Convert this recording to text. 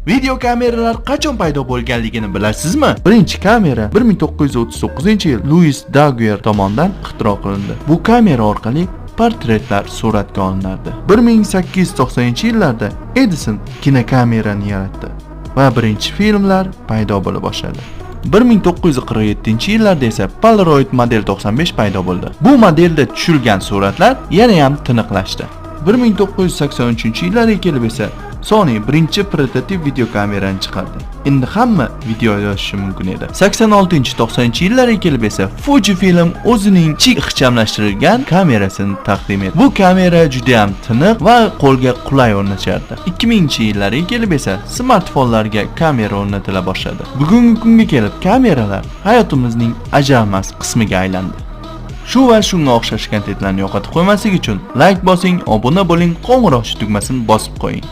Video kameralar qachon paydo bo'lganligini bilasizmi? Birinchi kamera 1939-yil Louis Daguerre tomonidan ixtiro qilindi. Bu kamera orqali portretlar suratga olinardi. 1890-yillarda Edison kinokamerani yaratdi va birinchi filmlar paydo bo'la boshladi. 1947-yillarda esa Polaroid model 95 paydo bo'ldi. Bu modelda tushilgan suratlar yana ham tiniqlashdi. 1983-yillarga kelib esa Sony birinchi prototip video kamerani chiqardi. Endi hamma video yozishi mumkin edi. 86-90-yillarga kelib esa Fujifilm o'zining chik ixchamlashtirilgan kamerasini taqdim etdi. Bu kamera juda ham tiniq va qo'lga qulay o'rnashardi. 2000-yillarga kelib esa smartfonlarga kamera o'rnatila boshladi. Bugungi kunga kelib kameralar hayotimizning ajralmas qismiga aylandi. Shu va shunga o'xshash kontentlarni yo'qotib qo'ymaslik uchun like bosing, obuna bo'ling, qo'ng'iroq tugmasini bosib qo'ying.